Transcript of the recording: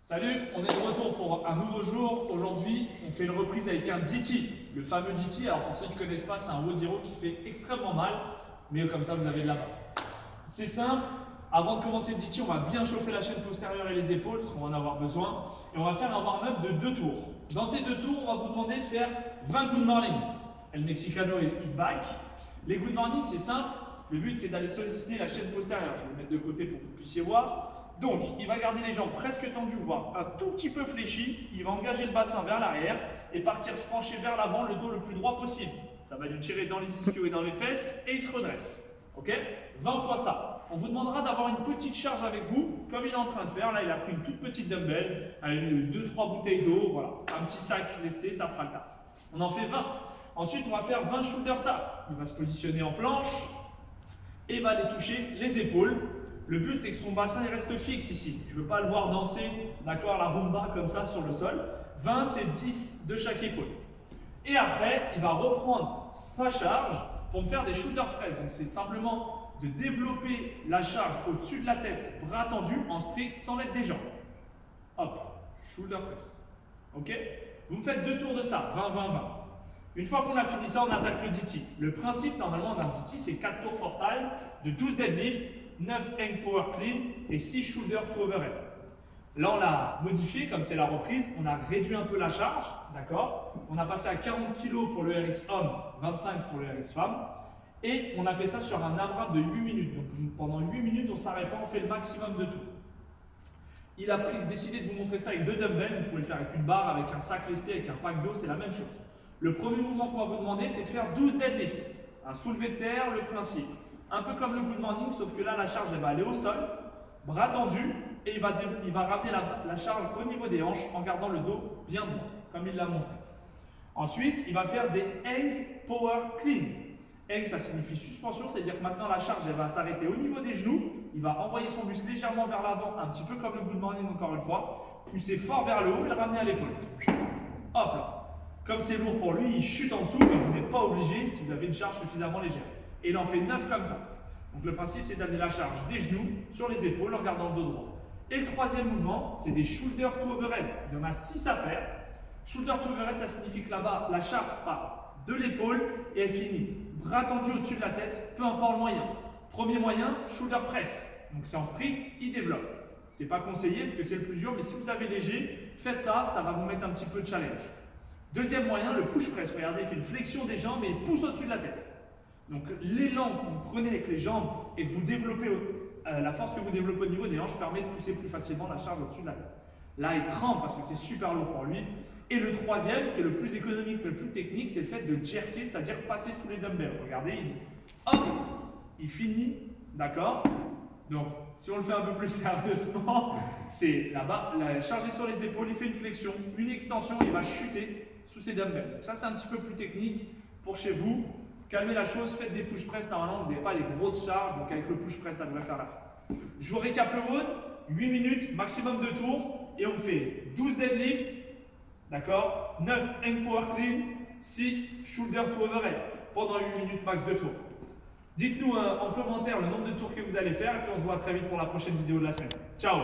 Salut, on est de retour pour un nouveau jour. Aujourd'hui, on fait une reprise avec un DT, le fameux DT. Alors pour ceux qui ne connaissent pas, c'est un haut d'iro qui fait extrêmement mal, mais comme ça vous avez de la barre. C'est simple, avant de commencer le DT, on va bien chauffer la chaîne postérieure et les épaules, parce qu'on va en avoir besoin. Et on va faire un warm-up de 2 tours. Dans ces 2 tours, on va vous demander de faire 20 good morning. El Mexicano is back. Les good morning, c'est simple. Le but, c'est d'aller solliciter la chaîne postérieure. Je vais le mettre de côté pour que vous puissiez voir. Donc, il va garder les jambes presque tendues, voire un tout petit peu fléchies. Il va engager le bassin vers l'arrière et partir se pencher vers l'avant, le dos le plus droit possible. Ça va lui tirer dans les ischios et dans les fesses et il se redresse. Ok? 20 fois ça. On vous demandera d'avoir une petite charge avec vous, comme il est en train de faire. Là, il a pris une toute petite dumbbell, avec 2-3 bouteilles d'eau, voilà. Un petit sac lesté, ça fera le taf. On en fait 20. Ensuite, on va faire 20 shoulder taps. Il va se positionner en planche et va aller toucher les épaules. Le but, c'est que son bassin il reste fixe ici. Je ne veux pas le voir danser, d'accord, la rumba comme ça sur le sol. 20, c'est 10 de chaque épaule. Et après, il va reprendre sa charge pour me faire des shoulder press. Donc, c'est simplement de développer la charge au-dessus de la tête, bras tendus, en strict, sans l'aide des jambes. Hop, shoulder press. Ok? Vous me faites 2 tours de ça, 20, 20, 20. Une fois qu'on a fini ça, on attaque le DT. Le principe, normalement, d'un DT, c'est 4 tours for time, de 12 deadlift, 9 hang power clean et 6 shoulder to overhead. Là, on l'a modifié, comme c'est la reprise, on a réduit un peu la charge, d'accord? On a passé à 40 kg pour le RX homme, 25 pour le RX femme. Et on a fait ça sur un AMRAP de 8 minutes. Donc pendant 8 minutes, on ne s'arrête pas, on fait le maximum de tout. Il a décidé de vous montrer ça avec 2 dumbbells. Vous pouvez le faire avec une barre, avec un sac lesté, avec un pack d'eau, c'est la même chose. Le premier mouvement qu'on va vous demander, c'est de faire 12 deadlifts. Un soulevé de terre, le principe. Un peu comme le good morning, sauf que là, la charge, elle va aller au sol, bras tendus, et il va ramener la charge au niveau des hanches en gardant le dos bien droit, comme il l'a montré. Ensuite, il va faire des hang power clean. Hang, ça signifie suspension, c'est-à-dire que maintenant, la charge, elle va s'arrêter au niveau des genoux. Il va envoyer son buste légèrement vers l'avant, un petit peu comme le good morning, encore une fois. Pousser fort vers le haut et le ramener à l'épaule. Hop là. Comme c'est lourd pour lui, il chute en dessous, mais vous n'êtes pas obligé si vous avez une charge suffisamment légère. Et il en fait 9 comme ça. Donc le principe, c'est d'amener la charge des genoux sur les épaules en gardant le dos droit. Et le troisième mouvement, c'est des shoulder to overhead. Il y en a 6 à faire. Shoulder to overhead, ça signifie que là-bas, la charge part de l'épaule et elle finit bras tendus au-dessus de la tête, peu importe le moyen. Premier moyen, shoulder press. Donc c'est en strict, il développe. C'est pas conseillé parce que c'est le plus dur, mais si vous avez léger, faites ça, ça va vous mettre un petit peu de challenge. Deuxième moyen, le push press. Regardez, il fait une flexion des jambes et il pousse au-dessus de la tête. Donc l'élan que vous prenez avec les jambes et que vous développez, la force que vous développez au niveau des hanches permet de pousser plus facilement la charge au-dessus de la tête. Là, il trempe parce que c'est super lourd pour lui. Et le troisième, qui est le plus économique, le plus technique, c'est le fait de jerker, c'est-à-dire passer sous les dumbbells. Regardez, il dit hop, il finit, d'accord? Donc, si on le fait un peu plus sérieusement, c'est là-bas, chargé sur les épaules, il fait une flexion, une extension, il va chuter sous ses dumbbells. Donc ça, c'est un petit peu plus technique pour chez vous. Calmez la chose, faites des push press, normalement vous n'avez pas les grosses charges, donc avec le push press ça devrait faire l'affaire. Je vous récap le WOD, 8 minutes, maximum de tours, et on fait 12 deadlifts, d'accord, 9 hang power clean, 6 shoulder to overhead, pendant 8 minutes max de tours. Dites-nous en commentaire le nombre de tours que vous allez faire, et puis on se voit très vite pour la prochaine vidéo de la semaine. Ciao!